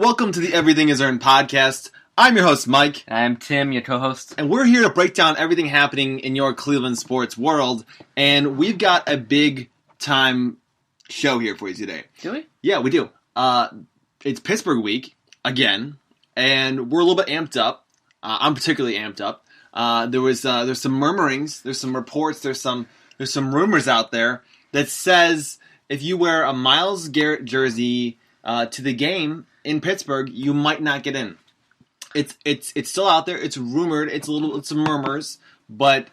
Welcome to the Everything Is Earned podcast. I'm your host, Mike. I'm Tim, your co-host. And we're here to break down everything happening in your Cleveland sports world. And we've got a big-time show here for you today. Do we? Yeah, we do. It's Pittsburgh week, again. And we're a little bit amped up. I'm particularly amped up. There's some murmurings. There's some reports. There's some rumors out there that says if you wear a Myles Garrett jersey to the game in Pittsburgh, you might not get in. It's still out there. It's rumored. It's some murmurs, but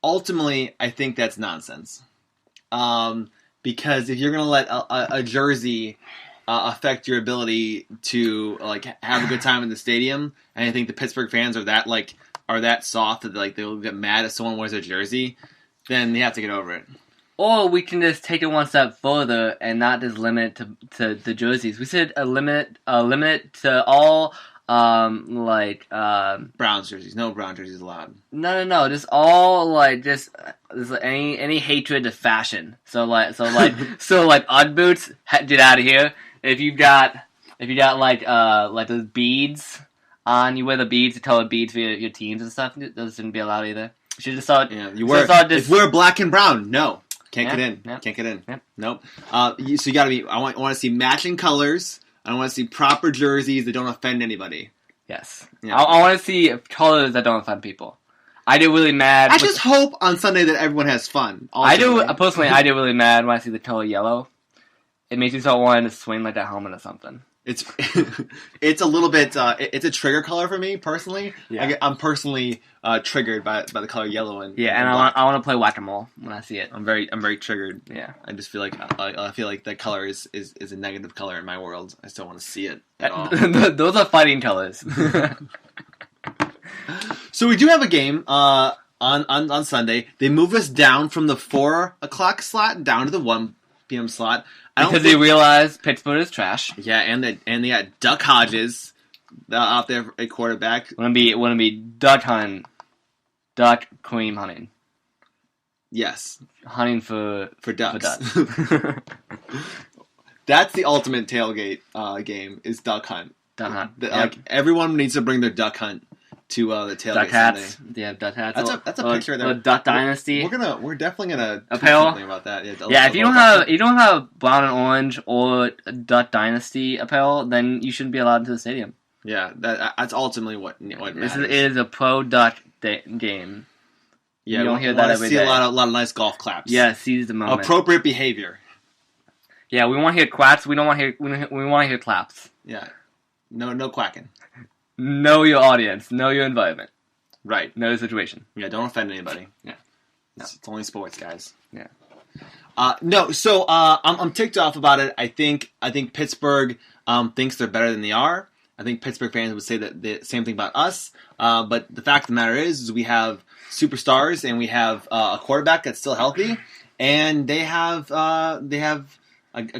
ultimately, I think that's nonsense. Because if you're gonna let a jersey affect your ability to have a good time in the stadium, and I think the Pittsburgh fans are that soft that they'll get mad if someone wears a jersey, then they have to get over it. Or we can just take it one step further and not just limit it to the jerseys. We said limit to all Browns jerseys. No brown jerseys allowed. No. Just all just any hatred to fashion. So Ugg boots, get out of here. If you got those beads on, you wear the beads to tell the beads for your teams and stuff. Those shouldn't be allowed either. You should just start. Yeah, you wear black and brown. No. Can't get in. Yep. Can't get in. Yep. Nope. So you gotta be. I want to see matching colors. I want to see proper jerseys that don't offend anybody. Yes. Yeah. I want to see colors that don't offend people. I get really mad. I just hope on Sunday that everyone has fun. Also, personally, I get really mad when I see the color yellow. It makes me start wanting to swing like that helmet or something. It's a little bit. It's a trigger color for me personally. Yeah. I'm personally triggered by the color yellow and yeah, and black. I want to play whack-a-mole when I see it. I'm very triggered. Yeah, I just feel like that color is a negative color in my world. I still want to see it at all. Those are fighting colors. So we do have a game on Sunday. They move us down from the 4 o'clock slot down to the 1 p.m. slot. Because they realize Pittsburgh is trash. Yeah, and they got Duck Hodges out there at quarterback. Wanna be duck hunting, duck cream hunting. Yes, hunting for ducks. That's the ultimate tailgate game is duck hunt. Duck hunt. Everyone needs to bring their duck hunt to the tailgate duck hats. Sunday. They have duck hats. That's a picture there. Duck Dynasty. We're definitely gonna do apparel. something about that. Yeah, if you don't have brown and orange or Duck Dynasty apparel, then you shouldn't be allowed into the stadium. Yeah, that's ultimately what matters. This is a pro duck game. Yeah, you don't hear that every day. A lot of nice golf claps. Yeah, seize the moment. Appropriate behavior. Yeah, we want to hear quacks. We don't want to hear. We want to hear claps. Yeah, no quacking. Know your audience. Know your environment. Right. Know the situation. Yeah, don't offend anybody. Yeah. No. It's only sports, guys. Yeah. So I'm ticked off about it. I think Pittsburgh thinks they're better than they are. I think Pittsburgh fans would say the same thing about us. But the fact of the matter is we have superstars and we have a quarterback that's still healthy, and they have a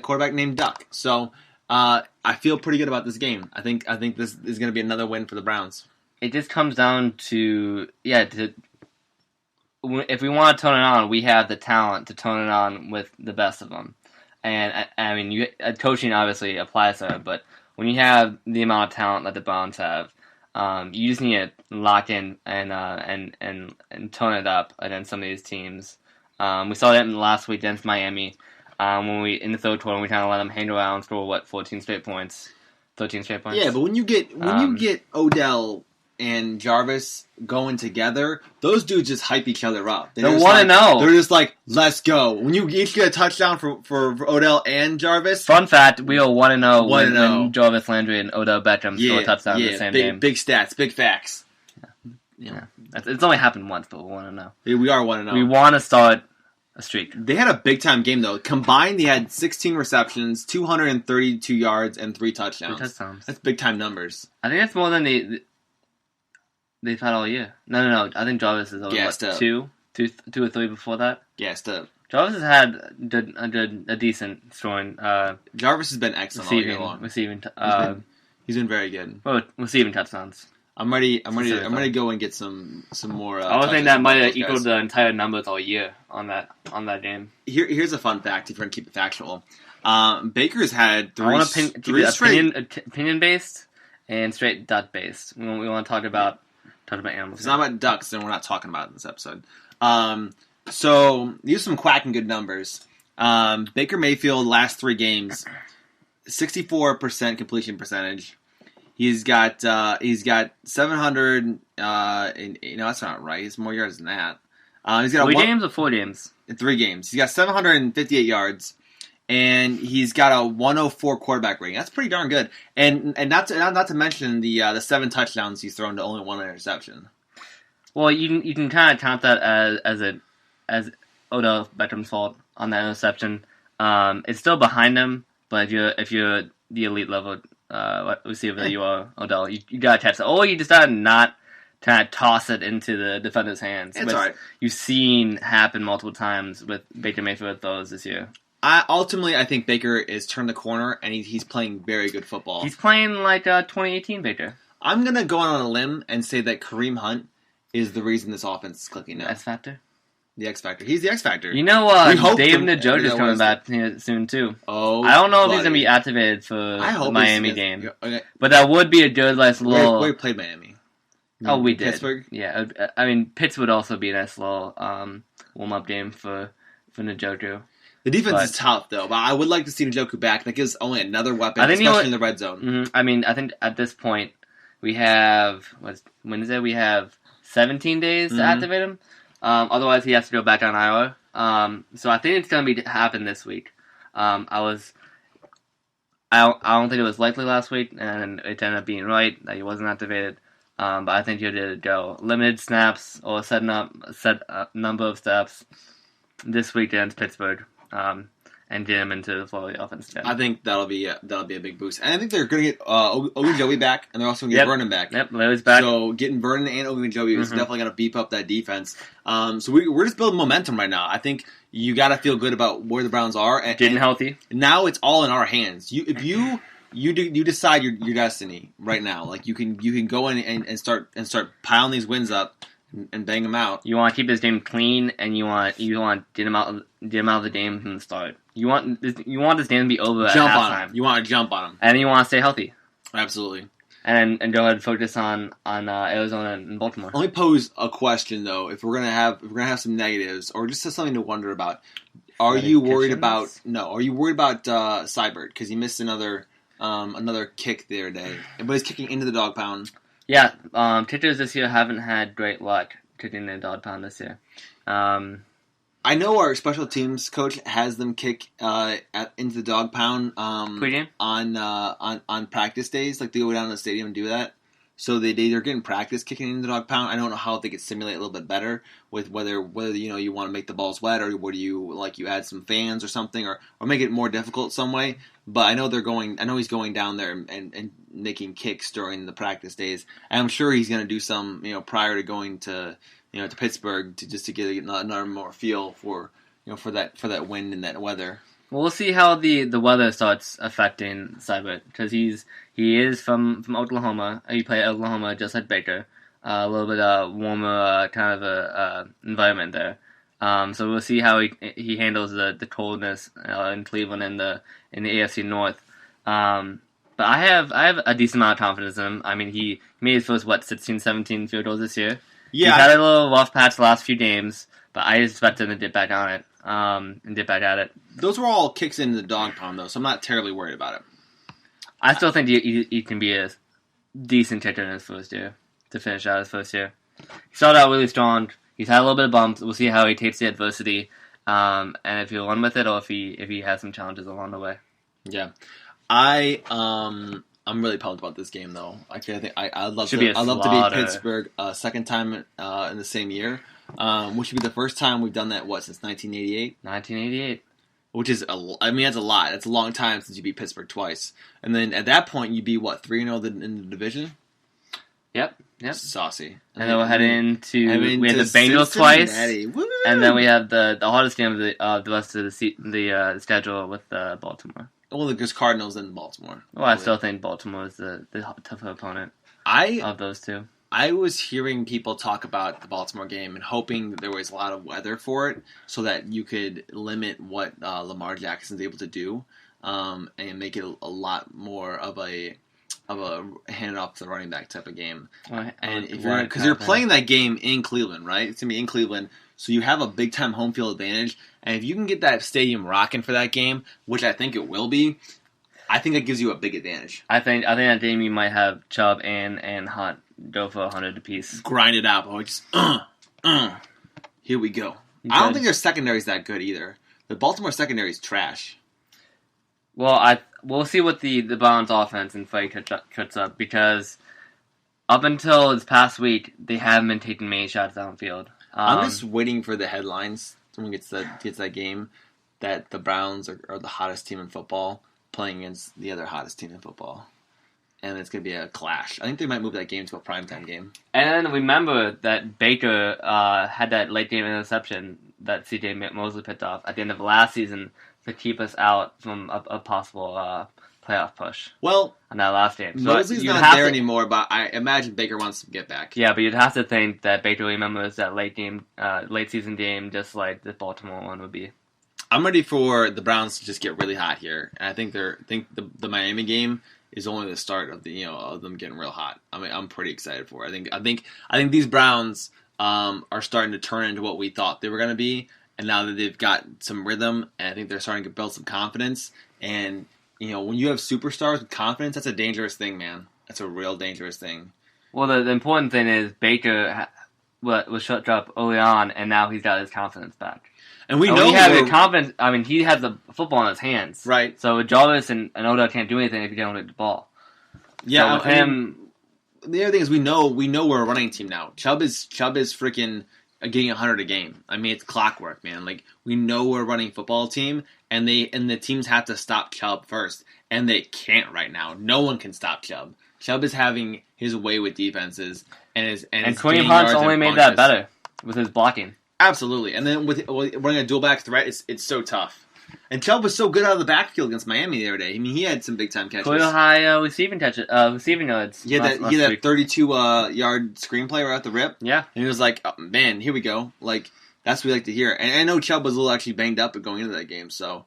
quarterback named Duck. So I feel pretty good about this game. I think this is going to be another win for the Browns. It just comes down to if we want to turn it on, we have the talent to turn it on with the best of them. And I mean, coaching obviously applies to it, but when you have the amount of talent that the Browns have, you just need to lock in and turn it up against some of these teams. We saw that last week against Miami. When we in the third quarter, we kind of let them hang around, score 14 straight points, 13 straight points. Yeah, but when you get Odell and Jarvis going together, those dudes just hype each other up. They're 1-0. They're just like, let's go. When you each get a touchdown for Odell and Jarvis. Fun fact: we are 1-0 when Jarvis Landry and Odell Beckham score a touchdown in the same game. Big stats, big facts. Yeah. It's only happened once, but we're 1-0. Yeah, we are 1-0. We want to start a streak. They had a big-time game, though. Combined, they had 16 receptions, 232 yards, and 3 touchdowns. 3 touchdowns. That's big-time numbers. I think that's more than they've had all year. No. I think Jarvis is over, two or three before that. Gassed up. Jarvis has had a decent scoring. Jarvis has been excellent all year long. He's been very good. Well, receiving touchdowns. I'm ready to go and get some more. I would think that might have equaled the entire numbers all year on that game. Here's a fun fact if you're gonna keep it factual. Baker's had I want three to straight. opinion based and straight duck based. We want to talk about animals. If it's not about ducks, then we're not talking about it in this episode. So these are some quacking good numbers. Baker Mayfield last 3 games, 64% completion percentage. He's got 700. That's not right. He's more yards than that. He's got 3 games or 4 games? 3 games. He's got 758 yards, and he's got a 104 quarterback rating. That's pretty darn good. And not to mention the 7 touchdowns he's thrown to only 1 interception. Well, you can kind of count that as Odell Beckham's fault on that interception. It's still behind him, but if you're the elite level receiver that you are, Odell, you gotta catch that. Or you decide not to toss it into the defender's hands. It's all right. You've seen happen multiple times with Baker Mayfield throws this year. Ultimately, I think Baker is turned the corner, and he's playing very good football. He's playing like 2018 Baker. I'm gonna go on a limb and say that Kareem Hunt is the reason this offense is clicking now. X Factor. The X Factor. He's the X Factor. You know, Dave Njoku's coming back soon too. Oh, I don't know if he's gonna be activated for the Miami game, but that would be a good, nice little. We played Miami. Oh, we did. Pittsburgh. Yeah, I mean, Pitts would also be a nice little warm-up game for Njoku. The defense is tough though, but I would like to see Njoku back. That gives only another weapon, especially in the red zone. Mm-hmm. I mean, I think at this point we have Wednesday. We have 17 days to activate him. Otherwise, he has to go back on IR. So I think it's going to happen this week. I don't think it was likely last week, and it ended up being right that he wasn't activated. But I think you did go limited snaps or set number of steps this week against Pittsburgh, and get him into the flow of the offense again. I think that'll be a big boost, and I think they're going to get Ogunjobi back, and they're also going to get Vernon back. Yep, Larry's back. So getting Vernon and Ogunjobi is definitely going to beef up that defense. So we're just building momentum right now. I think you got to feel good about where the Browns are, and getting healthy. Now it's all in our hands. If you decide your destiny right now. Like you can go in and start piling these wins up and bang them out. You want to keep this game clean, and you want to get him out of the game from the start. You want this game to be over at halftime. You want to jump on them, and you want to stay healthy. Absolutely. And go ahead and focus on Arizona and Baltimore. Let me pose a question though. If we're gonna have some negatives or just something to wonder about, are you worried about Seibert because he missed another kick the other day, but he's kicking into the dog pound. Yeah, kickers this year haven't had great luck kicking the dog pound this year. I know our special teams coach has them kick into the dog pound Pre-game? on practice days. Like they go down to the stadium and do that. So they're getting practice kicking into the dog pound. I don't know how they could simulate a little bit better with whether you want to make the balls wet or whether you add some fans or something or make it more difficult some way. But I know he's going down there and making kicks during the practice days. And I'm sure he's going to do some prior to going to to Pittsburgh to get another more feel for for that wind and that weather. Well, we'll see how the weather starts affecting Seibert because he is from Oklahoma. He played at Oklahoma just like Baker. A little bit warmer kind of environment there. So we'll see how he handles the coldness in Cleveland in the AFC North. But I have a decent amount of confidence in him. I mean, he made his first 16, 17 field goals this year. Yeah, he's had a little rough patch the last few games, but I expect him to dip back on it and dip back at it. Those were all kicks into the dog pound, though, so I'm not terribly worried about it. I still think he can be a decent kicker in his first year to finish out his first year. He started out really strong. He's had a little bit of bumps. We'll see how he takes the adversity, and if he'll run with it, or if he has some challenges along the way. Yeah, I'm really pumped about this game, though. I'd love to be Pittsburgh second time in the same year, which would be the first time we've done that. Since 1988? 1988. Which is that's a lot. It's a long time since you beat Pittsburgh twice, and then at that point you'd be 3-0 in the division. Yep. Saucy. And then we'll head into we had the Bengals twice, and then we have the hardest game of the rest of the schedule with Baltimore. Well, there's Cardinals and Baltimore. Well, I still think Baltimore is the tougher opponent of those two. I was hearing people talk about the Baltimore game and hoping that there was a lot of weather for it so that you could limit what Lamar Jackson's able to do. and make it a lot more of a hand it off to the running back type of game. And if because you're playing that game in Cleveland, right? It's gonna be in Cleveland, so you have a big time home field advantage. And if you can get that stadium rocking for that game, which I think it will be, I think that gives you a big advantage. I think that game you might have Chubb and Hunt go for 100 apiece. Grind it out, boy. Just here we go. I don't think their secondary is that good either. The Baltimore secondary is trash. Well, we'll see what the Browns offense and fight cuts up, because up until this past week they haven't been taking many shots downfield. I'm just waiting for the headlines. Someone gets that game that the Browns are the hottest team in football playing against the other hottest team in football, and it's gonna be a clash. I think they might move that game to a primetime game. And remember that Baker had that late game interception that C.J. Mosley picked off at the end of last season to keep us out from a possible playoff push. Well, on that last game, so Mosley's not there anymore, but I imagine Baker wants to get back. Yeah, but you'd have to think that Baker remembers that late season game just like the Baltimore one would be. I'm ready for the Browns to just get really hot here, and I think the Miami game is only the start of of them getting real hot. I mean, I'm pretty excited for it. I think these Browns are starting to turn into what we thought they were going to be, and now that they've got some rhythm, and I think they're starting to build some confidence. And when you have superstars with confidence, that's a dangerous thing, man. That's a real dangerous thing. Well, the important thing is Baker was shut up early on, and now he's got his confidence back. And we know he had the confidence. I mean, he has the football in his hands, right? So Jarvis and Odell can't do anything if you don't get the ball. Yeah, so with him. The other thing is we know we're a running team now. Chubb is freaking getting 100 a game. I mean, it's clockwork, man. Like, we know we're a running football team, and the teams have to stop Chubb first, and they can't right now. No one can stop Chubb. Chubb is having his way with defenses, and Kareem Hunt's only made that better with his blocking. Absolutely, and then with running a dual back threat, it's so tough. And Chubb was so good out of the backfield against Miami the other day. I mean, he had some big time catches. Career high receiving yards. He had that 32 yard screenplay right at the rip. Yeah, and he was like, oh, "Man, here we go!" Like, that's what we like to hear. And I know Chubb was a little actually banged up going into that game, so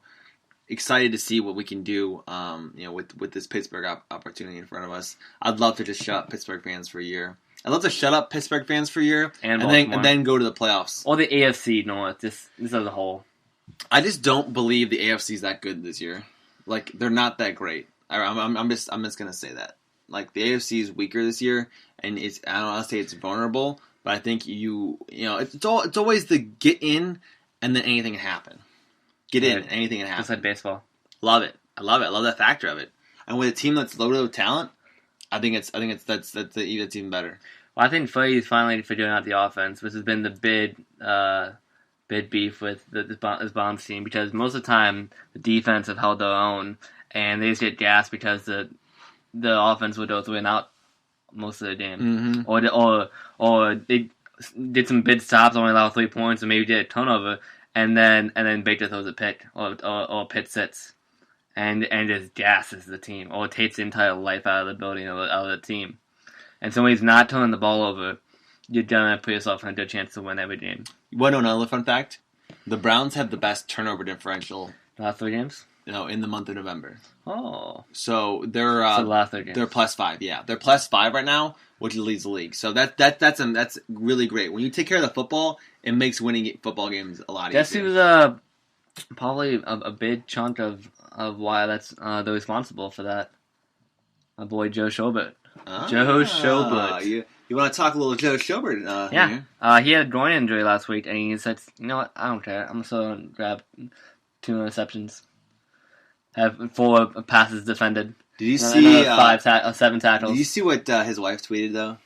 excited to see what we can do. With this Pittsburgh opportunity in front of us. I'd love to just shut up Pittsburgh fans for a year. I'd love to shut up Pittsburgh fans for a year and then go to the playoffs. Or the AFC North, this as a whole. I just don't believe the AFC is that good this year. Like, they're not that great. I'm just gonna say that. Like, the AFC is weaker this year, and I don't want to say it's vulnerable, but I think it's always the get in and then anything can happen. Get in, anything can happen. Just like baseball. Love it. I love it. I love that factor of it. And with a team that's loaded with talent, I think that's even better. Well, I think Philly's finally figuring out the offense, which has been the big beef with this Browns team, because most of the time the defense have held their own, and they just get gassed because the offense would go through and out most of the game, or they did some big stops, only allowed 3 points, or maybe did a turnover, and then Baker throws a pick or Pitt sits. And just gasses the team, or takes the entire life out of the building, out of the team. And so when he's not turning the ball over, you're going to put yourself in a good chance to win every game. You want to know another fun fact? The Browns have the best turnover differential. The last 3 games? In the month of November. Oh. So they're the last 3 games. They're +5. Yeah, they're +5 right now, which leads the league. So that's really great. When you take care of the football, it makes winning football games a lot easier. Guess who's probably a big chunk of why that's they're responsible for that. My boy Joe Schobert. Joe Schobert. You want to talk a little Joe Schobert? Yeah. He had a groin injury last week, and he said, "You know what? I don't care. I'm just going to grab 2 interceptions, have 4 passes defended. Did you see 7 tackles? Did you see what his wife tweeted though?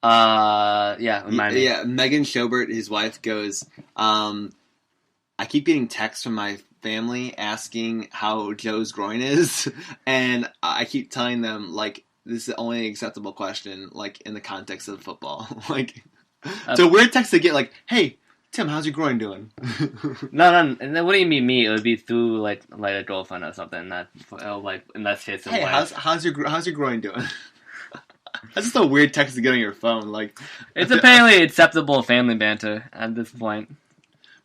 Yeah. Remind me. Yeah. Megan Schobert, his wife, goes, I keep getting texts from my family asking how Joe's groin is, and I keep telling them, like, this is the only acceptable question, like, in the context of football. Like, it's a weird text to get, like, hey, Tim, how's your groin doing? No, and then wouldn't be me. It would be through, like a girlfriend or something. That, like, in that case, hey, how's your groin doing? That's just a weird text to get on your phone. Like, it's apparently acceptable family banter at this point.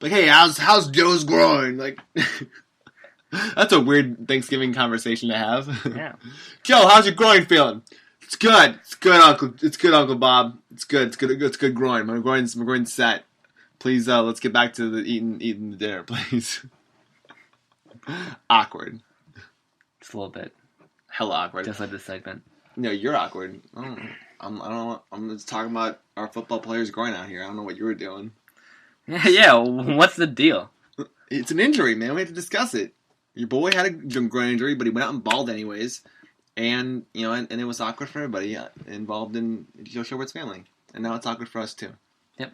Like, hey, how's Joe's groin? Like, That's a weird Thanksgiving conversation to have. Yeah. Joe, how's your groin feeling? It's good. It's good, Uncle. It's good, Uncle Bob. It's good. It's good. It's good groin. My groin's set. Please, let's get back to the eating the dinner, please. Awkward. Just a little bit. Hella awkward. Just like this segment. No, you're awkward. I don't know. I'm just talking about our football players groin out here. I don't know what you were doing. Yeah. What's the deal? It's an injury, man. We have to discuss it. Your boy had a groin injury, but he went out and balled anyways. And, and it was awkward for everybody involved in Joe Sherwood's family. And now it's awkward for us, too. Yep.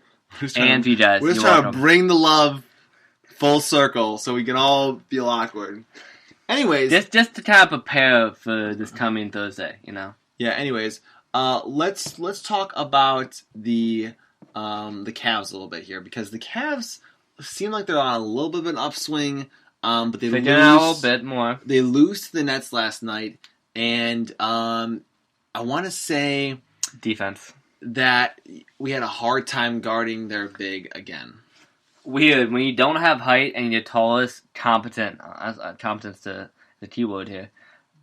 And you guys. We're just trying to bring the love full circle so we can all feel awkward. Anyways. Just to kind of prepare for this coming Thursday, Yeah, anyways. Let's talk about the Cavs a little bit here. Because the Cavs seem like they're on a little bit of an upswing. But they lose a little bit more. They lose to the Nets last night. And I want to say defense that we had a hard time guarding their big again. Weird when you don't have height and your tallest competence to the keyword here,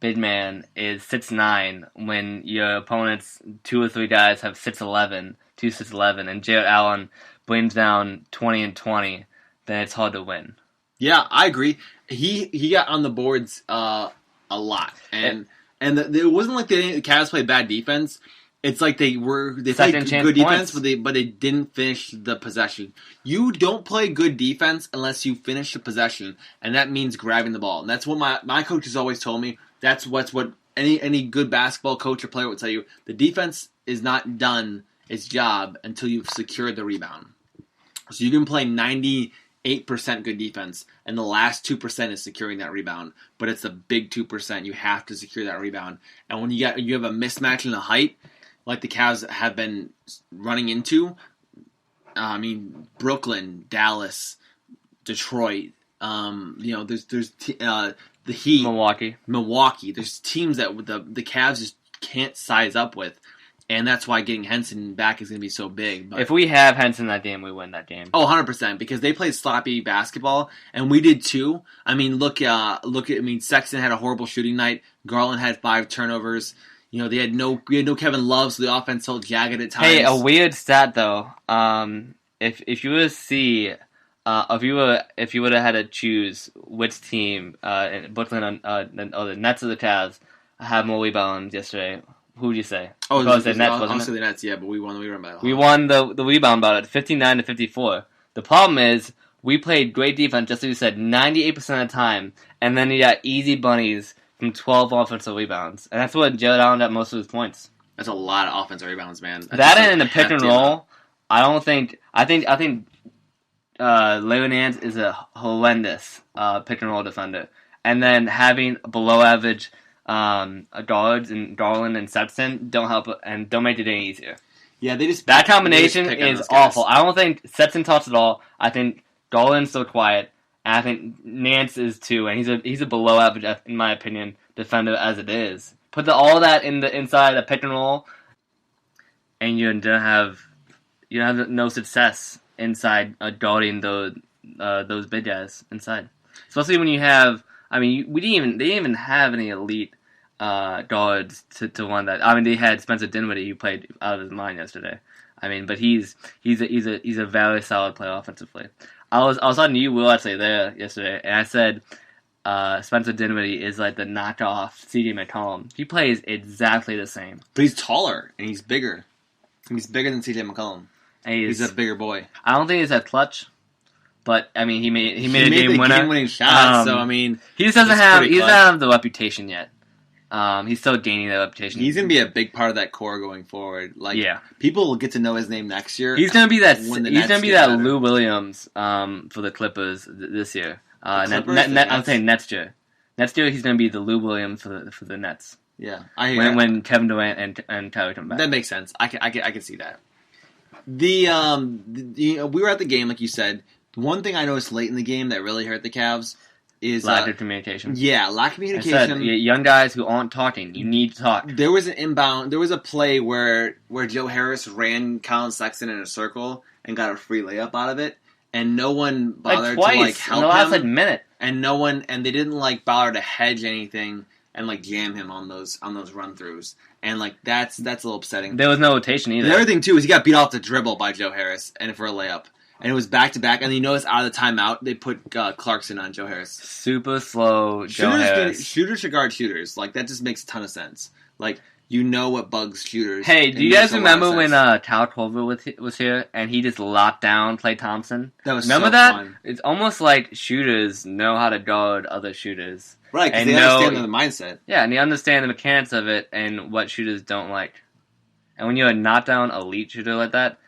big man is 6'9", when your opponent's 2 or 3 guys have 6'11", 6'11", and Jarrett Allen brings down 20 and 20, then it's hard to win. Yeah, I agree. He got on the boards a lot, and it wasn't like the Cavs played bad defense. It's like they played good defense, but they didn't finish the possession. You don't play good defense unless you finish the possession, and that means grabbing the ball. And that's what my coach has always told me. That's what any good basketball coach or player would tell you. The defense is not done its job until you've secured the rebound. So you can play 98% good defense, and the last 2% is securing that rebound. But it's the big 2%. You have to secure that rebound. And when you have a mismatch in the height, like the Cavs have been running into, Brooklyn, Dallas, Detroit, there's the Heat, Milwaukee. There's teams that the Cavs just can't size up with. And that's why getting Henson back is going to be so big. But if we have Henson that game, we win that game. Oh, 100%, because they played sloppy basketball, and we did too. Look at Sexton had a horrible shooting night. Garland had 5 turnovers. They had no Kevin Love, so the offense felt jagged at times. Hey, a weird stat though. If you were to see, if you would have had to choose which team, Brooklyn or the Nets or the Cavs had more rebounds yesterday, who would you say? Oh, the Nets, wasn't it? The Nets, yeah, but we won the rebound battle. We won the rebound battle at 59-54. The problem is we played great defense, just like you said, 98% of the time, and then you got easy bunnies from 12 offensive rebounds, and that's what Jarrett Allen got most of his points. That's a lot of offensive rebounds, man. That and in the pick and roll, I think Larry Nance is a horrendous pick and roll defender, and then having below average guards and Garland and Sexton don't help and don't make it any easier. Yeah, that combination is awful. I don't think Sexton talks at all. I think Garland's so quiet. And I think Nance is too, and he's a below average, in my opinion, defender as it is. Put all that inside a pick and roll, and you have no success inside guarding those big guys inside. Especially when you have, they didn't even have any elite guards to run that. They had Spencer Dinwiddie who played out of his mind yesterday. But he's a very solid player offensively. I was on you, Will, actually there yesterday, and I said Spencer Dinwiddie is like the knockoff Cedi McCollum. He plays exactly the same, but he's taller and he's bigger. He's bigger than CJ McCollum. And he's a bigger boy. I don't think he's that clutch, but he made a game winner. Game-winning shot. He just doesn't have the reputation yet. He's still gaining that reputation. He's going to be a big part of that core going forward. People will get to know his name next year. He's going to be that. He's going to be that Lou Williams for the Clippers this year. I'm saying next year. Next year he's going to be the Lou Williams for the Nets. Yeah, when Kevin Durant and Kyrie come back. That makes sense. I can see that. We were at the game, like you said. One thing I noticed late in the game that really hurt the Cavs is lack of communication. Yeah, lack of communication. I said, young guys who aren't talking, you need to talk. There was an inbound. There was a play where Joe Harris ran Colin Sexton in a circle and got a free layup out of it, and no one bothered twice to like help in the last him. minute. And they didn't like bother to hedge anything and like jam him on those run throughs. And like that's a little upsetting. There was no rotation either. The other thing too is he got beat off the dribble by Joe Harris and for a layup. And it was back to back. And you notice out of the timeout they put Clarkson on Joe Harris. Super slow Joe Harris. Shooters should guard shooters. Like that just makes a ton of sense. Like you know what bugs shooters. Hey, do you guys remember when Tal Culver was here and he just locked down Klay Thompson? That was remember so that? fun. It's almost like shooters know how to guard other shooters. Right, because they understand the mindset. Yeah, and they understand the mechanics of it and what shooters don't like. And when you're a knockdown elite shooter like that,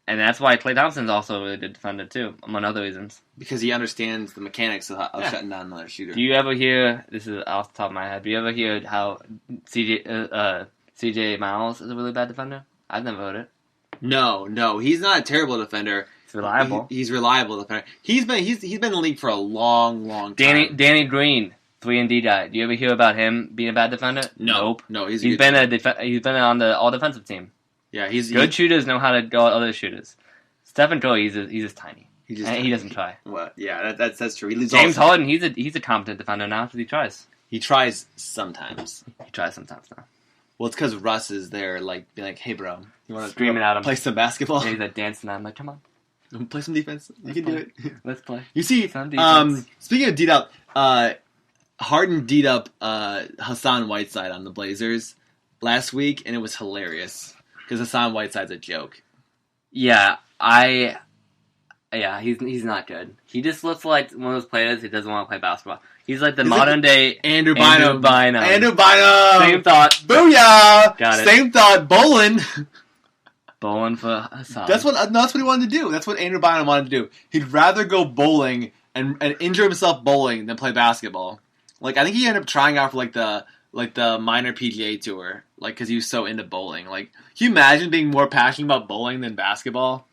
and that's why Klay Thompson's also a really good defender too, among other reasons. Because he understands the mechanics of shutting down another shooter. Do you ever hear, this is off the top of my head, do you ever hear how CJ Miles is a really bad defender? I've never heard it. No, he's not a terrible defender. He's reliable. He's reliable defender. He's been in the league for a long time. Danny Green, 3-and-D guy. Do you ever hear about him being a bad defender? No, he's been on the all defensive team. Yeah, good shooters know how to guard other shooters. Stephen Curry, he's just tiny. He doesn't try. Well, yeah, that's true. James Harden, he's a competent defender now because he tries. He tries sometimes. He tries sometimes now. Well, it's because Russ is there, like, being like, "Hey, bro, you want to screaming at him, play some basketball?" And he's like dancing. I'm like, "Come on, play some defense. You can do it. Let's play." You see, speaking of D'd up, Harden D'd up Hassan Whiteside on the Blazers last week, and it was hilarious because Hassan Whiteside's a joke. Yeah, he's not good. He just looks like one of those players who doesn't want to play basketball. He's like the modern day Andrew Bynum. Andrew Bynum. Same thought. Booyah! Got it. Same thought. Bowling. Bowling for Hassan. That's what he wanted to do. That's what Andrew Bynum wanted to do. He'd rather go bowling and injure himself bowling than play basketball. Like I think he ended up trying out for like the minor PGA tour, like because he was so into bowling. Like, can you imagine being more passionate about bowling than basketball?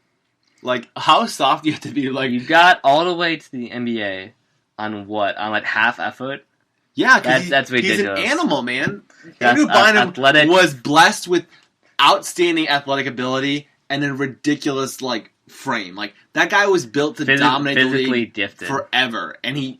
Like, how soft do you have to be? Like, you got all the way to the NBA on what? On like half effort? Yeah, that's ridiculous. He's an animal, man. Andrew Bynum was blessed with outstanding athletic ability and a ridiculous like frame. Like that guy was built to dominate the league gifted. Forever, and he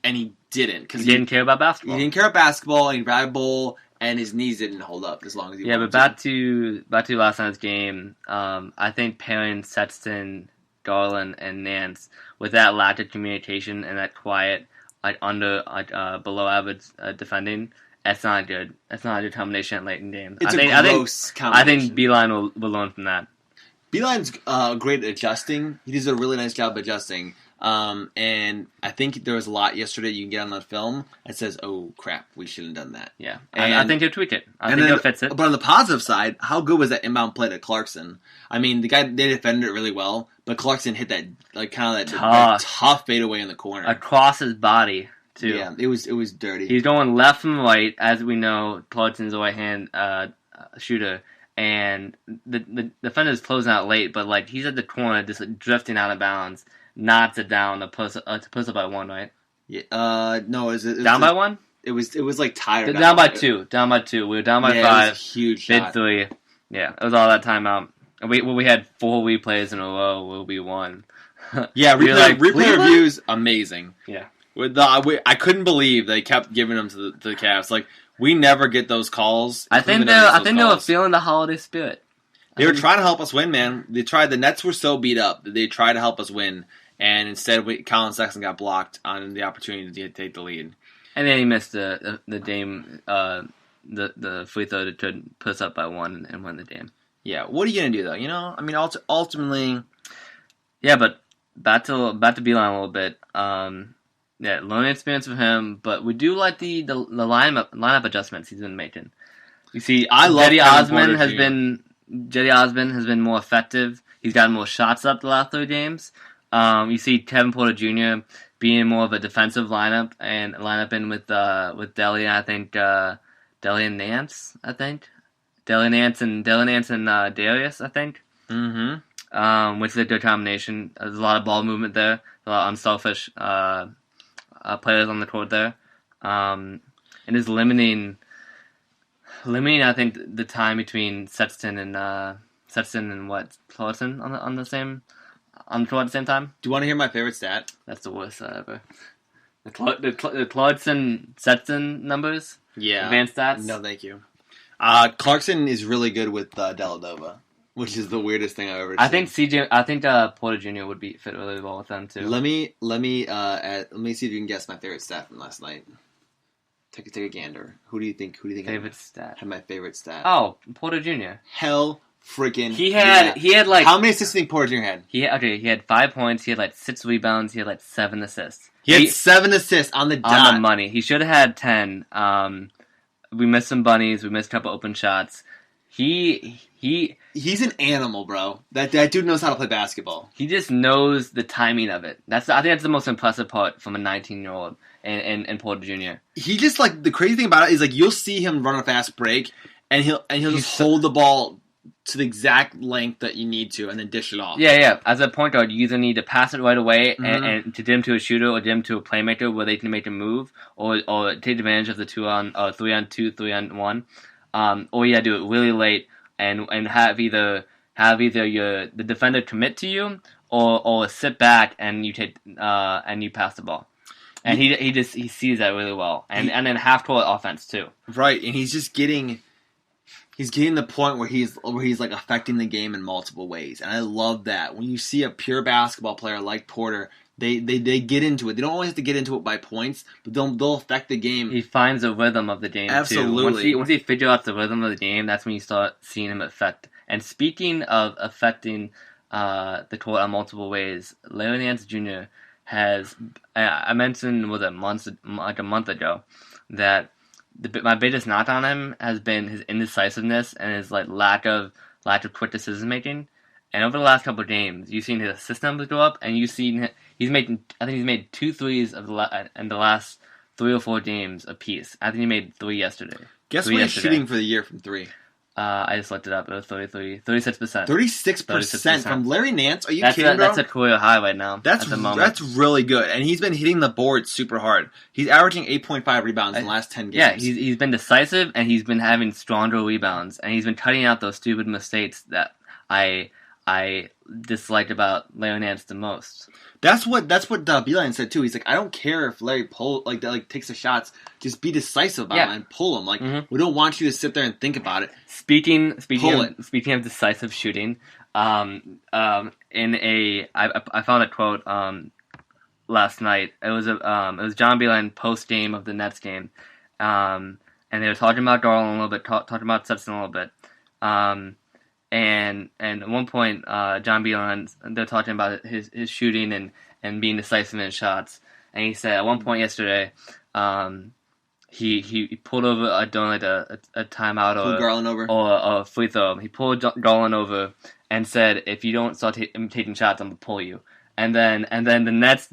didn't because he didn't care about basketball. He didn't care about basketball, and he'd rather bowl, and his knees didn't hold up as long as he wanted but back to last night's game. I think pairing Sexton, Garland, and Nance with that lack of communication and that quiet, below average defending, that's not good. That's not a good combination late in games. It's a gross combination. I think Beeline will learn from that. Beeline's great at adjusting. He does a really nice job adjusting. And I think there was a lot yesterday you can get on that film that says, "Oh crap, we shouldn't have done that." Yeah, and I think he'll tweak it. I think he'll fix it. But on the positive side, how good was that inbound play to Clarkson? I mean, they defended it really well, but Clarkson hit that like kind of that tough fadeaway in the corner across his body too. Yeah, it was dirty. He's going left and right, as we know. Clarkson's a right hand shooter. And the defender's closing out late, but like he's at the corner, just like, drifting out of bounds, knocks it down to push up by one, right? Yeah. No, it was down by one. It was like tied. Down by two. Down by two. We were down by 5. It was a huge mid shot. 3. Yeah, it was all that timeout. We had 4 replays in a row. We won. Yeah, replay reviews amazing. Yeah. I couldn't believe they kept giving them to the Cavs. Like, we never get those calls. I think they were feeling the holiday spirit. They were trying to help us win, man. The Nets were so beat up that they tried to help us win, and instead Colin Sexton got blocked on the opportunity to take the lead. And then he missed the game, the free throw to put us up by 1 and win the game. Yeah, what are you gonna do though? You know, I mean, ultimately, yeah. But back to Beeline a little bit. Yeah, learning experience for him, but we do like the lineup adjustments he's been making. You see, Cedi Osman has been more effective. He's gotten more shots up the last 3 games. You see Kevin Porter Jr. being more of a defensive lineup and lineup in with Deli. I think Deli and Nance. Deli Nance and Darius. I think. Mm-hmm. Which is a good combination. There's a lot of ball movement there. A lot of unselfish players on the court there, and is limiting. I think the time between Sexton and Clarkson on the on the floor at the same time. Do you want to hear my favorite stat? That's the worst stat ever. The Clarkson Stetson numbers. Yeah. Advanced stats. No, thank you. Clarkson is really good with Dellavedova, which is the weirdest thing I've ever seen. I think Porter Jr. would fit really well with them too. Let me see if you can guess my favorite stat from last night. Take a gander. Who do you think? Favorite stat? Had my favorite stat. Oh, Porter Jr. Hell freaking. He had like. How many assists do you think Porter Jr. had? He had 5 points. He had like 6 rebounds. He had like 7 assists. He had 7 assists on the dot. On the money. He should have had 10. We missed some bunnies. We missed a couple open shots. He's an animal, bro. That dude knows how to play basketball. He just knows the timing of it. I think that's the most impressive part from a 19-year-old and Porter Jr. He just like the crazy thing about it is like you'll see him run a fast break and he'll just hold the ball to the exact length that you need to and then dish it off. Yeah. As a point guard, you either need to pass it right away and to dim to a shooter or dim to a playmaker where they can make a move or take advantage of the 3-on-2, 3-on-1. Or you gotta do it really late and have either the defender commit to you or sit back and you take and you pass the ball. And he sees that really well. And then half court offense too. Right, and he's getting the point where he's like affecting the game in multiple ways. And I love that. When you see a pure basketball player like Porter, they get into it. They don't always have to get into it by points, but they'll affect the game. He finds the rhythm of the game Absolutely. too. Once he figures out the rhythm of the game, that's when you start seeing him affect. And speaking of affecting the court on multiple ways, Larry Nance Jr. has. I mentioned a month ago that my biggest knock on him has been his indecisiveness and his like lack of quick decision making. And over the last couple of games, you've seen his assist numbers go up, and you've seen he's made 2 threes in the last 3 or 4 games apiece. I think he made 3 yesterday. Guess what he's shooting for the year from 3? I just looked it up. It was 36%. 36% from Larry Nance? Are you kidding, bro? That's a career high right now. That's at the moment. That's really good, and he's been hitting the board super hard. He's averaging 8.5 rebounds in the last 10 games. Yeah, he's been decisive, and he's been having stronger rebounds, and he's been cutting out those stupid mistakes that I disliked about Larry Nance the most. That's what Beeline said too. He's like, I don't care if Larry takes the shots. Just be decisive about it and pull them. Like we don't want you to sit there and think about it. Speaking of decisive shooting, I found a quote last night. It was John Beeline post game of the Nets game, and they were talking about Garland a little bit, talking about Stetson a little bit. And at one point, John Beeline, they're talking about his shooting and being decisive in his shots. And he said at one point yesterday, he pulled over a timeout or a free throw. He pulled Garland over and said, "If you don't start taking shots, I'm gonna pull you." And then the Nets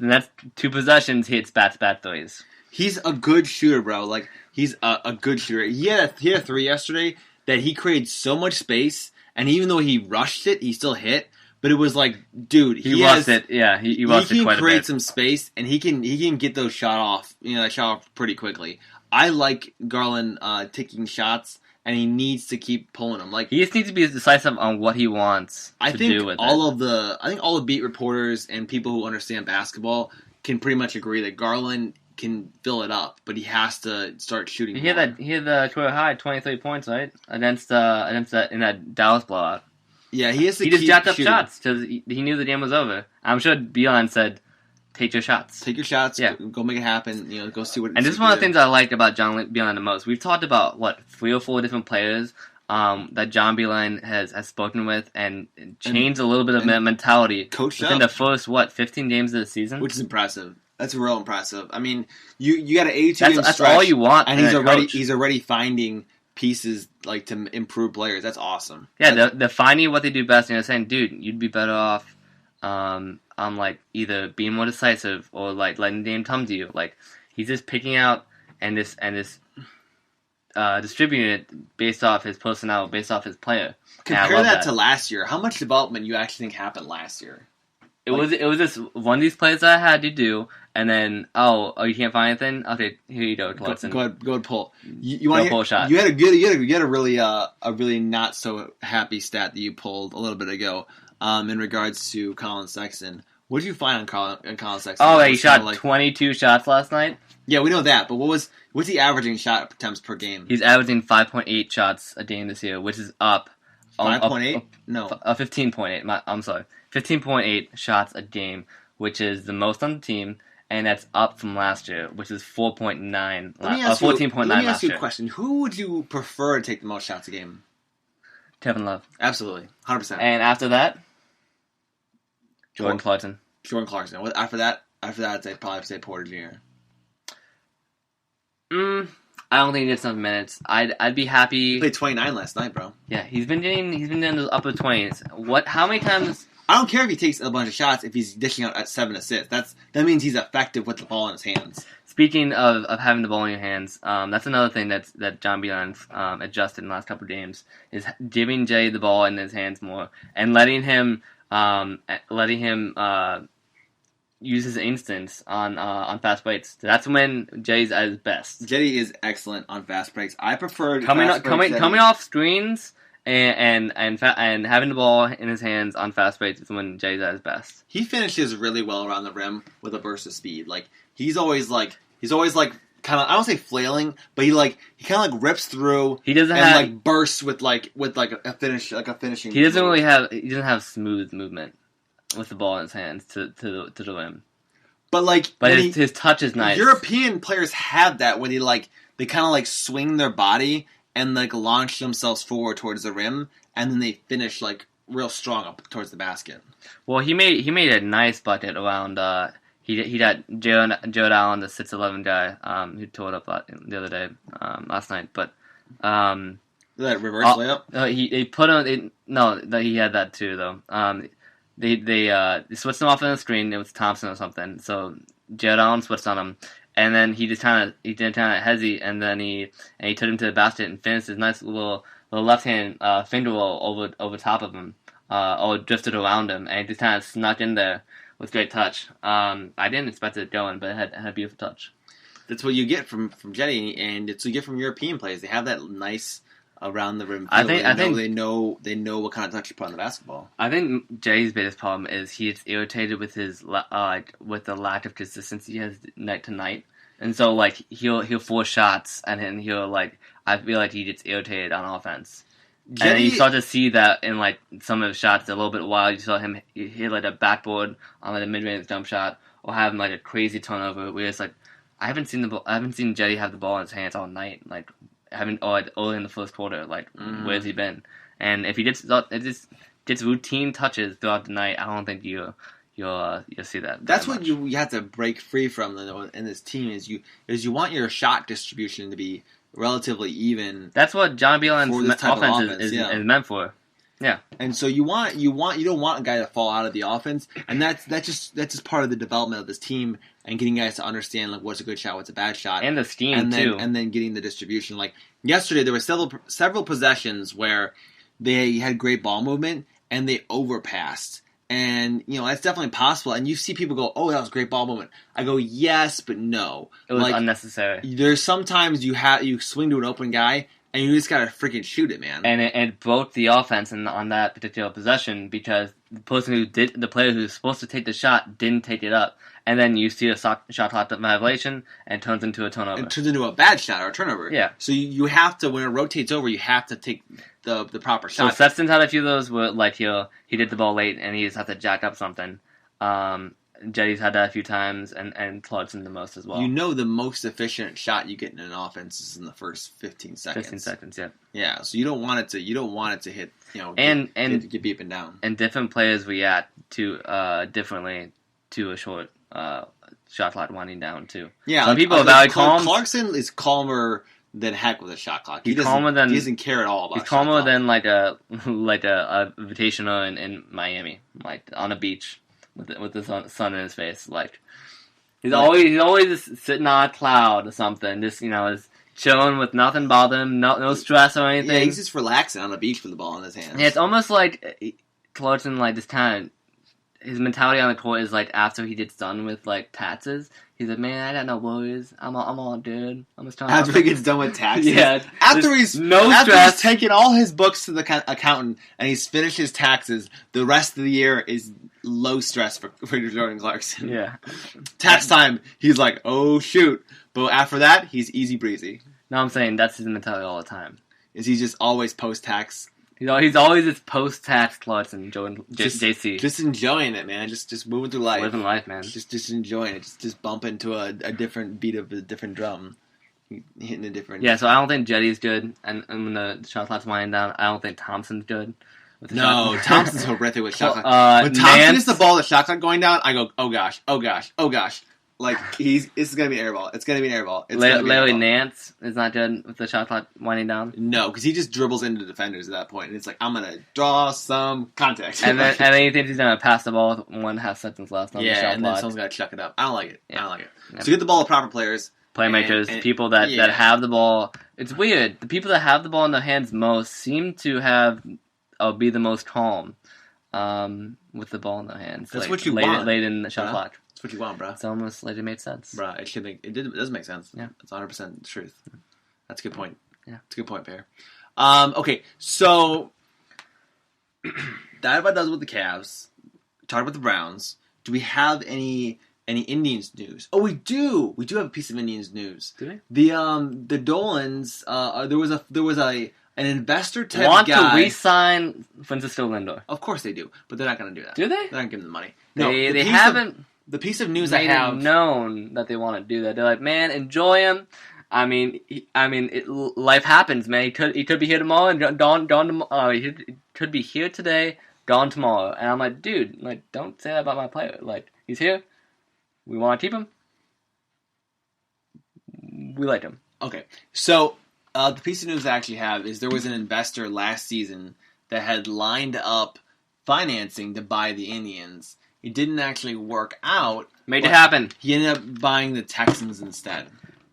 2 possessions, he hits bad threes. He's a good shooter, bro. Like he's a good shooter. He had a 3 yesterday that he created so much space. And even though he rushed it, he still hit. But it was like, dude, he rushed it. Yeah, he rushed it quite a bit. He can create some space, and he can get those shot off pretty quickly. I like Garland taking shots, and he needs to keep pulling them. Like he just needs to be decisive on what he wants to do with it. I think all the beat reporters and people who understand basketball can pretty much agree that Garland can fill it up, but he has to start shooting. He had the career high 23 points, right? Against that in that Dallas blowout. Yeah, he has to. He just jacked up shots because he knew the game was over. I'm sure Beeline said, "Take your shots. Take your shots. Yeah, go make it happen. Go see what." And this is one of the things I liked about John Beeline the most. We've talked about 3 or 4 different players that John Beeline has spoken with and changed a little bit of mentality. Coached within the first 15 games of the season, which is impressive. That's real impressive. I mean, you got an 82-game stretch. That's all you want, and he's already finding pieces like to improve players. That's awesome. Yeah, they're finding what they do best, and they're saying, dude, you'd be better off on like either being more decisive or like letting the game come to you. Like he's just picking out and distributing it based off his personnel, based off his player. Compare that to last year. How much development you actually think happened last year? It was just one of these plays that I had to do, and then you can't find anything. Okay, here you go, Clarkson. Go ahead, pull. You want to pull a shot? You had a really not so happy stat that you pulled a little bit ago. in regards to Colin Sexton. What did you find on Colin Sexton? Oh, he shot 22 shots last night? Yeah, we know that, but what's he averaging shot attempts per game? He's averaging 5.8 shots a game this year, which is up. 5.8? No. 15.8. I'm sorry. 15.8 shots a game, which is the most on the team, and that's up from last year, which is 4.9. 14.9 last year. Let me ask you a question. Who would you prefer to take the most shots a game? Kevin Love. Absolutely. 100%. And after that, Jordan Clarkson. Jordan Clarkson. After that, I'd probably say Porter Jr. I don't think he gets enough minutes. I'd be happy. He played 29 last night, bro. Yeah, he's been doing those upper 20s. How many times? I don't care if he takes a bunch of shots if he's dishing out at 7 assists. That means he's effective with the ball in his hands. Speaking of having the ball in your hands, that's another thing that John Beelen's adjusted in the last couple of games is giving Jay the ball in his hands more and letting him use his instincts on fast breaks. That's when Jay's at his best. Cedi is excellent on fast breaks. I prefer coming off screens and having the ball in his hands on fast breaks is when Jay's at his best. He finishes really well around the rim with a burst of speed. Like he's always kind of, I don't say flailing, but he kind of rips through. He doesn't bursts with a finishing. He doesn't have smooth movement with the ball in his hands to the rim. But his touch is nice. European players have that when they kind of swing their body and launch themselves forward towards the rim, and then they finish real strong up towards the basket. Well, he made a nice bucket around. He got Jared Allen, the 6'11" guy, who tore it up the other day, last night. But that reverse layup. He put on. He had that too though. They switched him off on the screen. It was Thompson or something. So Jared Allen switched on him, and then he did kind of hezzy, and then he took him to the basket and finished his nice little left hand finger roll over top of him, or drifted around him, and he just kind of snuck in there with great touch. I didn't expect it going, but it had a beautiful touch. That's what you get from Cedi, and it's what you get from European players. They have that nice around the rim. I think they know what kind of touch you put on the basketball. I think Jay's biggest problem is he gets irritated with his with the lack of consistency he has night to night, and so he'll force shots, and then he'll I feel like he gets irritated on offense. And you start to see that in some of his shots a little bit wild. You saw him hit a backboard on a mid-range jump shot, or having a crazy turnover where it's I haven't seen Cedi have the ball in his hands all night. Early in the first quarter, where's he been? And if he gets routine touches throughout the night, I don't think you'll see that. That's what you have to break free from in this team is you want your shot distribution to be relatively even. That's what John Beelen's offense is meant for. Yeah. And so you don't want a guy to fall out of the offense, and that's just part of the development of this team and getting guys to understand what's a good shot, what's a bad shot, and the scheme too, and then getting the distribution. Yesterday, there were several possessions where they had great ball movement and they overpassed. And, that's definitely possible. And you see people go, oh, that was great ball movement. I go, yes, but no. It was unnecessary. There's sometimes you swing to an open guy, and you just got to freaking shoot it, man. And it broke the offense on that particular possession because the player who was supposed to take the shot didn't take it up. And then you see a shot clock violation, and it turns into a turnover. It turns into a bad shot or a turnover. Yeah. So you have to, when it rotates over, you have to take the proper shot. So Sexton's had a few of those where he did the ball late and he just had to jack up something. Cedi's had that a few times, and Clarkson the most as well. The most efficient shot you get in an offense is in the first 15 seconds. 15 seconds, yeah. Yeah, so you don't want it to hit, and get beep and down. And different players react differently to a short shot clock winding down too. Yeah, some people are very calm. Clarkson is calmer than heck with a shot clock. He doesn't care at all about. He's calmer than a vacationer in Miami, on a beach with the sun in his face. He's always sitting on a cloud or something. Just is chilling with nothing bothering him, no stress or anything. Yeah, he's just relaxing on the beach with the ball in his hands. Yeah, it's almost like Clarkson just kind of his mentality on the court is like after he gets done with like taxes, he's like, man, I got no worries. I'm all good. I'm just trying. After he gets done with taxes, yeah. After he's stress. taken all his books to the accountant and he's finished his taxes, the rest of the year is low stress for Jordan Clarkson. Yeah. Tax time, he's like, oh shoot. But after that, he's easy breezy. No, I'm saying that's his mentality all the time. Is he just always post tax? He's always this post-tax Clarkson, JC. Just enjoying it, man. Just moving through life. Living life, man. Just enjoying it. Just bump into a different beat of a different drum. Hitting a different... Yeah, so I don't think Cedi's good. And when the shot clock's winding down, I don't think Thompson's good. No, Thompson's horrific with shot clock. When Thompson hits the ball, the shot clock going down, I go, oh gosh, oh gosh, oh gosh. Like, this is going to be an air ball. It's going to be an air ball. Larry Nance is not good with the shot clock winding down? No, because he just dribbles into defenders at that point, and it's like, I'm going to draw some contact. And then he thinks he's going to pass the ball with 1.5 seconds left on the shot clock. And then someone's got to chuck it up. I don't like it. Yeah. I don't like it. Yeah. So get the ball to proper players. Playmakers, and people that have the ball. It's weird. The people that have the ball in their hands most seem to be the most calm with the ball in their hands. That's what you want. Late in the shot clock. That's what you want, bro. It's almost like it made sense. Bro, it does make sense. Yeah. It's 100% the truth. That's a good point. Yeah. It's a good point, Pear. Okay, so that about does with the Cavs. Talk about the Browns. Do we have any Indians news? Oh, we do. We do have a piece of Indians news. Do we? The Dolans. There was an investor type want guy. To re-sign Francisco Lindor. Of course they do, but they're not going to do that. Do they? They're not giving them the money. They haven't. The piece of news I have known that they want to do that. They're like, man, enjoy him. I mean, life happens, man. He could be here tomorrow and gone tomorrow. He could be here today, gone tomorrow. And I'm like, dude, like, don't say that about my player. Like, he's here. We want to keep him. We like him. Okay, so the piece of news I actually have is there was an investor last season that had lined up financing to buy the Indians. It didn't actually work out. Made it happen. He ended up buying the Texans instead.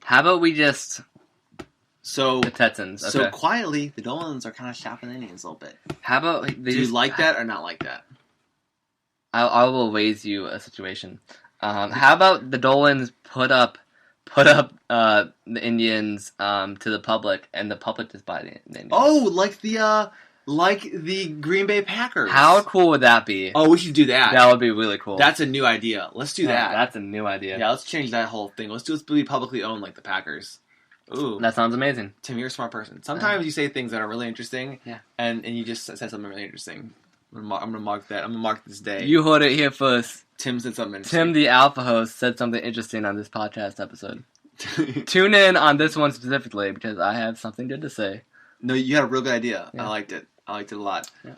How about we just... the Texans. Okay. So quietly, the Dolans are kind of shopping the Indians a little bit. How about... Do you like that or not like that? I will raise you a situation. How about the Dolans put up the Indians to the public, and the public just buy the Indians? Oh, like the Green Bay Packers. How cool would that be? Oh, we should do that. That would be really cool. That's a new idea. Let's do that. That's a new idea. Yeah, let's change that whole thing. Let's be publicly owned like the Packers. Ooh. That sounds amazing. Tim, you're a smart person. Sometimes you say things that are really interesting, yeah, and you just said something really interesting. I'm gonna mark that. I'm gonna mark this day. You heard it here first. Tim said something interesting. Tim, the alpha host, said something interesting on this podcast episode. Tune in on this one specifically because I have something good to say. No, you had a real good idea. Yeah. I liked it. I liked it a lot. Yeah.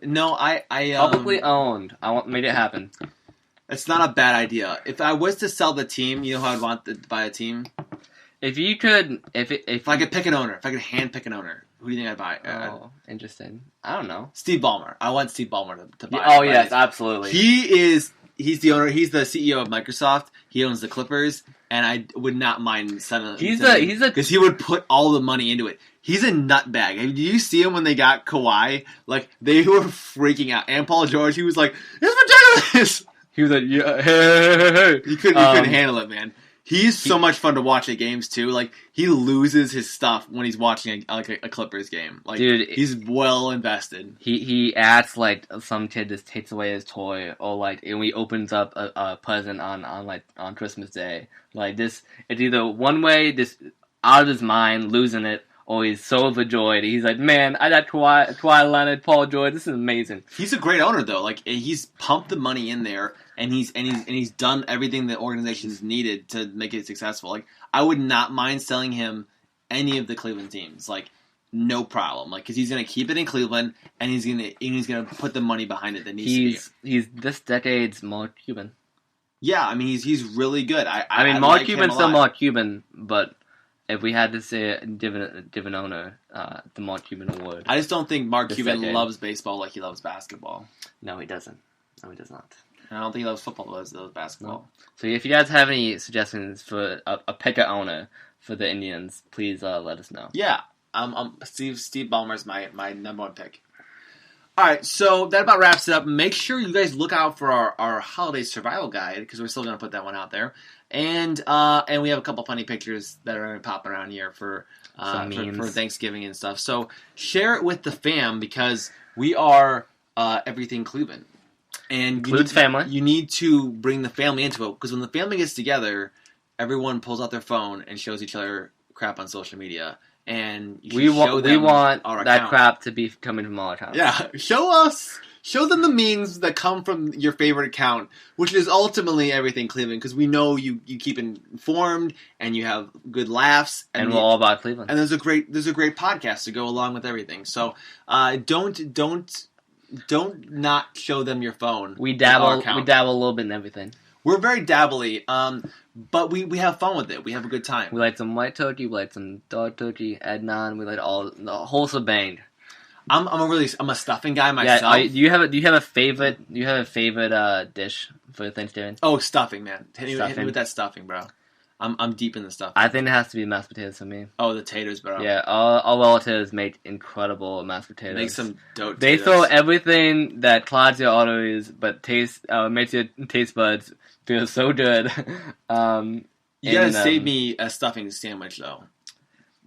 No, I publicly owned. Made it happen. It's not a bad idea. If I was to sell the team, you know how I'd want to buy a team? If you could, if I could pick an owner, if I could hand pick an owner, who do you think I'd buy? Interesting. I don't know. Steve Ballmer. I want Steve Ballmer to buy. Oh yes, absolutely. He's the owner. He's the CEO of Microsoft. He owns the Clippers, and I would not mind selling. Because he would put all the money into it. He's a nutbag. Did you see him when they got Kawhi? Like, they were freaking out. And Paul George, he was like, "It's ridiculous." He was like, "Yeah, hey." He couldn't handle it, man. He's so much fun to watch at games too. Like, he loses his stuff when he's watching a Clippers game. Like, dude, he's well invested. He acts like some kid just takes away his toy, or like when he opens up a present on Christmas Day. Like this, it's either one way, just out of his mind, losing it, or he's so overjoyed. He's like, man, I got Kawhi Leonard, Paul George. This is amazing. He's a great owner though. Like, he's pumped the money in there. And he's done everything the organization's needed to make it successful. Like, I would not mind selling him any of the Cleveland teams. Like, no problem. Like, because he's gonna keep it in Cleveland, and he's gonna put the money behind it that needs to be. He's this decade's Mark Cuban. Yeah, I mean he's really good. I mean Mark Cuban's still Mark Cuban, but if we had to say a different owner, the Mark Cuban award. I just don't think Mark Cuban loves baseball like he loves basketball. No, he doesn't. No, he does not. I don't think he loves football as loves basketball. No. So if you guys have any suggestions for a picker owner for the Indians, please let us know. Yeah, Steve Ballmer's my number one pick. All right, so that about wraps it up. Make sure you guys look out for our holiday survival guide because we're still going to put that one out there. And we have a couple funny pictures that are going to pop around here for Thanksgiving and stuff. So share it with the fam because we are everything Cleveland. And Includes family. You need to bring the family into it because when the family gets together, everyone pulls out their phone and shows each other crap on social media. And we want that crap to be coming from our account. Yeah, show them the memes that come from your favorite account, which is ultimately everything Cleveland, because we know you keep informed and you have good laughs, and we're all about Cleveland. And there's a great podcast to go along with everything. So don't not show them your phone. We dabble a little bit in everything. We're very dabbly, but we have fun with it. We have a good time. We like some white turkey, we like some dark turkey, Ednan. We like the whole shebang. I'm a stuffing guy myself. Yeah, do you have a favorite dish for Thanksgiving? Oh, stuffing, man! Hit me with that stuffing, bro. I'm deep in the stuffing. I think it has to be mashed potatoes for me. Oh, the taters, bro. Yeah, all relatives make incredible mashed potatoes. Make some dope. They throw everything that clogs your arteries, but makes your taste buds feel so good. You gotta save me a stuffing sandwich though.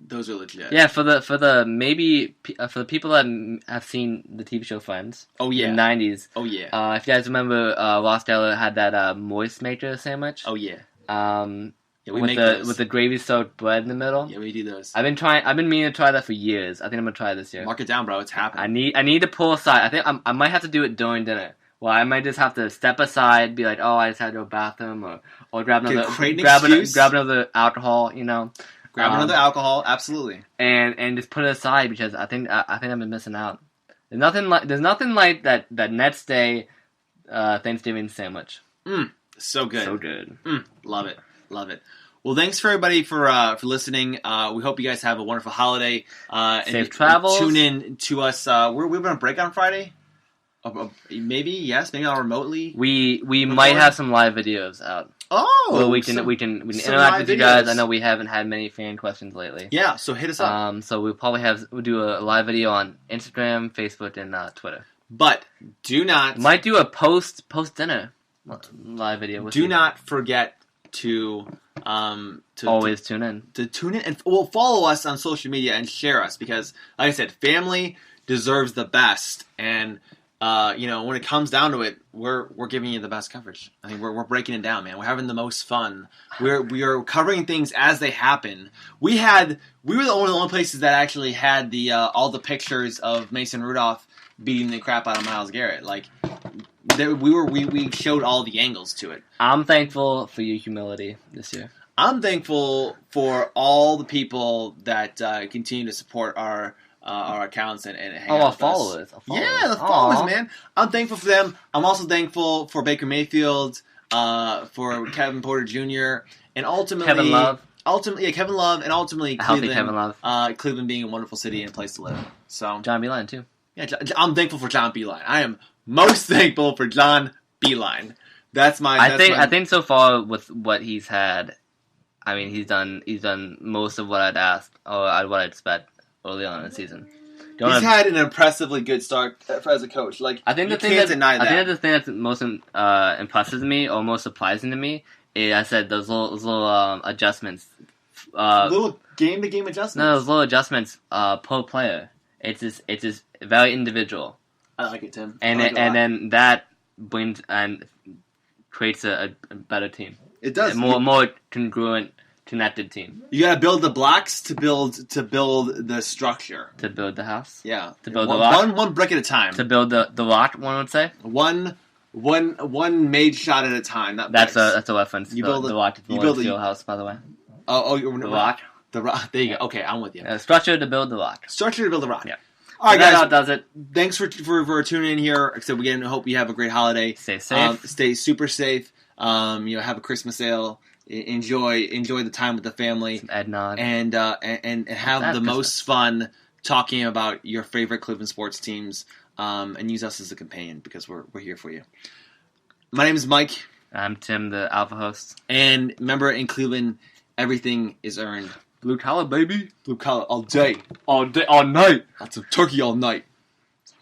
Those are legit. Yeah, for the people that have seen the TV show Friends. Oh yeah, in the 90s. Oh yeah. If you guys remember, Ross Geller had that moist maker sandwich. Oh yeah. Yeah, with the gravy soaked bread in the middle. Yeah, we do those. I've been meaning to try that for years. I think I'm gonna try it this year. Mark it down, bro. It's happening. I need to pull aside. I think I might have to do it during dinner. Well, I might just have to step aside, be like, oh, I just had to go to the bathroom, or grab another alcohol, you know. Grab another alcohol, absolutely. And just put it aside because I think I've been missing out. There's nothing like that next day Thanksgiving sandwich. So good. So good. Love it. Well, thanks for everybody for listening. We hope you guys have a wonderful holiday. Safe travels. Tune in to us. We're going to break on Friday. Maybe not remotely. We might have some live videos out. Oh, well, we can interact with you guys. I know we haven't had many fan questions lately. Yeah, so hit us up. So we'll do a live video on Instagram, Facebook, and Twitter. But do not might do a post dinner live video. Do not forget to always tune in. To tune in and follow us on social media and share us because, like I said, family deserves the best and. When it comes down to it, we're giving you the best coverage. I mean, we're breaking it down, man. We're having the most fun. We are covering things as they happen. We were the only places that actually had the all the pictures of Mason Rudolph beating the crap out of Myles Garrett. Like we showed all the angles to it. I'm thankful for your humility this year. I'm thankful for all the people that continue to support our accounts and hang out with followers. Yeah, the followers, man. I'm thankful for them. I'm also thankful for Baker Mayfield, for Kevin Porter Jr., and ultimately Kevin Love, and ultimately Cleveland. Kevin Love. Cleveland being a wonderful city and place to live. So John Beeline too. Yeah, I'm thankful for John Beeline. I am most thankful for John Beeline. I think so far with what he's had, I mean he's done most of what I'd asked or what I'd expect. Early on in the season, he's had an impressively good start as a coach. Like I think the thing that's most impresses me or most surprising to me is I said those little adjustments, little game to game adjustments. No, those little adjustments per player. It's just very individual. I like it, Tim. And then that brings and creates a better team. It does more congruent. Connected team. You gotta build the blocks to build the structure. To build the house. Yeah. To build the lot. One brick at a time. To build the lot, one would say. One made shot at a time. That's a reference. You build the lot to build the field house, by the way. The rock. The rock. There you go. Okay, I'm with you. Structure to build the rock. Structure to build the rock. Yeah. All right, guys. That does it. Thanks for tuning in here. Like I said, again, hope you have a great holiday. Stay safe. Stay super safe. Have a Christmas sale. Enjoy the time with the family. Some Ednan. And have the most fun talking about your favorite Cleveland sports teams. And use us as a companion because we're here for you. My name is Mike. I'm Tim, the Alpha host. And remember, in Cleveland, everything is earned. Blue collar, baby. Blue collar all day. All day, all night. Lots of turkey all night.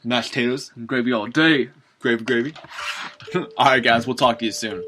Mashed potatoes. Gravy all day. Gravy. All right, guys. We'll talk to you soon.